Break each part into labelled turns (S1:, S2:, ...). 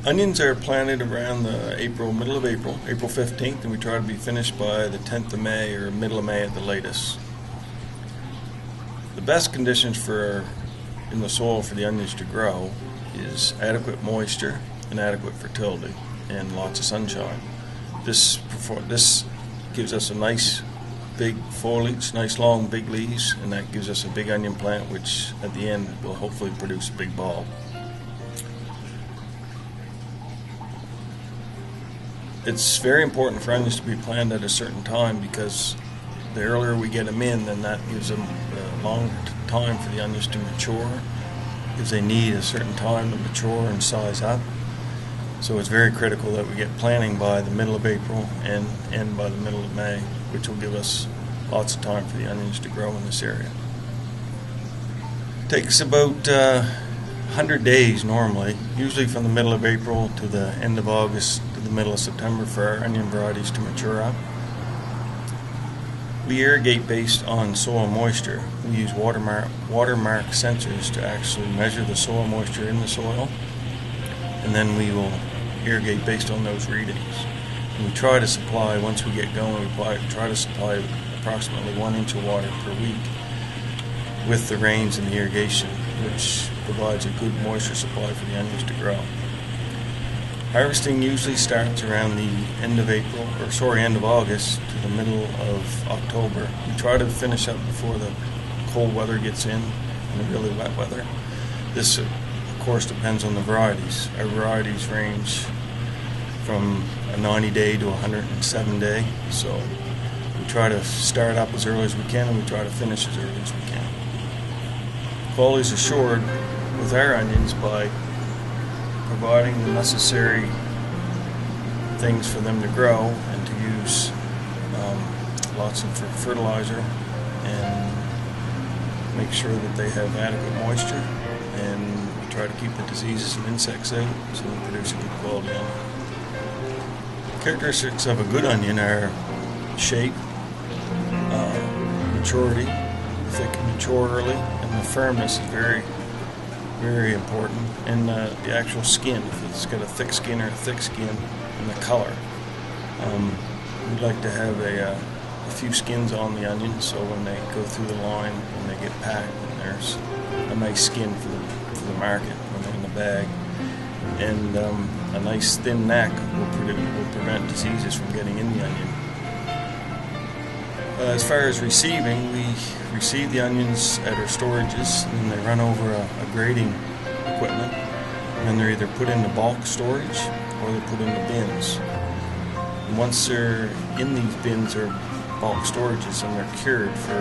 S1: Onions are planted around the middle of April, April 15th, and we try to be finished by the 10th of May or middle of May at the latest. The best conditions in the soil for the onions to grow is adequate moisture and adequate fertility and lots of sunshine. This gives us a nice big foliage, nice long big leaves, and that gives us a big onion plant, which at the end will hopefully produce a big bulb. It's very important for onions to be planted at a certain time, because the earlier we get them in, then that gives them a long time for the onions to mature, because they need a certain time to mature and size up. So it's very critical that we get planting by the middle of April and end by the middle of May, which will give us lots of time for the onions to grow in this area. It takes about 100 days normally, usually from the middle of April to the end of August to the middle of September, for our onion varieties to mature up. We irrigate based on soil moisture. We use watermark sensors to actually measure the soil moisture in the soil, and then we will irrigate based on those readings. And we try to supply, once we get going, we try to supply approximately 1 inch of water per week with the rains and the irrigation, which provides a good moisture supply for the onions to grow. Harvesting usually starts around the end of end of August to the middle of October. We try to finish up before the cold weather gets in and the really wet weather. This, of course, depends on the varieties. Our varieties range from a 90-day to a 107-day, so we try to start up as early as we can, and we try to finish as early as we can. Quality is assured with our onions by providing the necessary things for them to grow, and to use lots of fertilizer, and make sure that they have adequate moisture, and we try to keep the diseases and insects out so we produce a good quality onion. Characteristics of a good onion are shape, maturity, thick and mature early, and the firmness is very, very important, and the actual skin, if it's got a thick skin or a thick skin, and the color. We'd like to have a few skins on the onion, so when they go through the line, when they get packed, and there's a nice skin for the market when they're in the bag. And a nice thin neck will prevent diseases from getting in the onion. As far as receiving, we receive the onions at our storages, and they run over a grading equipment, and then they're either put into bulk storage or they're put into bins. And once they're in these bins or bulk storages, and they're cured for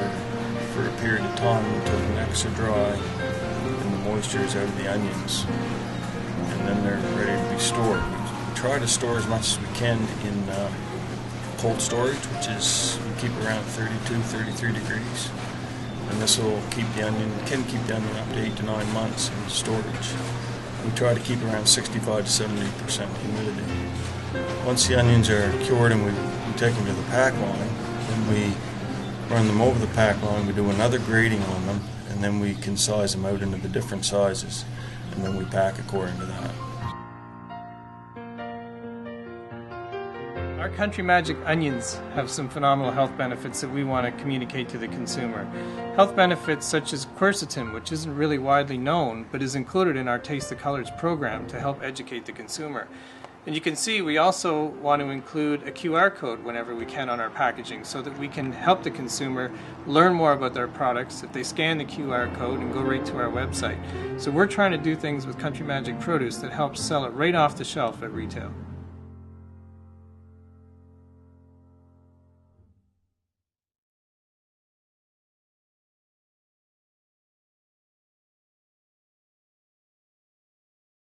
S1: a period of time until the necks are dry and the moisture is out of the onions, and then they're ready to be stored. We try to store as much as we can in cold storage, which is we keep around 32, 33 degrees, and this will keep the onion up to 8 to 9 months in storage. We try to keep around 65 to 70% humidity. Once the onions are cured and we take them to the pack line, then we run them over the pack line, we do another grading on them, and then we can size them out into the different sizes, and then we pack according to that.
S2: Our Country Magic onions have some phenomenal health benefits that we want to communicate to the consumer. Health benefits such as quercetin, which isn't really widely known, but is included in our Taste the Colors program to help educate the consumer. And you can see we also want to include a QR code whenever we can on our packaging, so that we can help the consumer learn more about their products if they scan the QR code and go right to our website. So we're trying to do things with Country Magic produce that helps sell it right off the shelf at retail.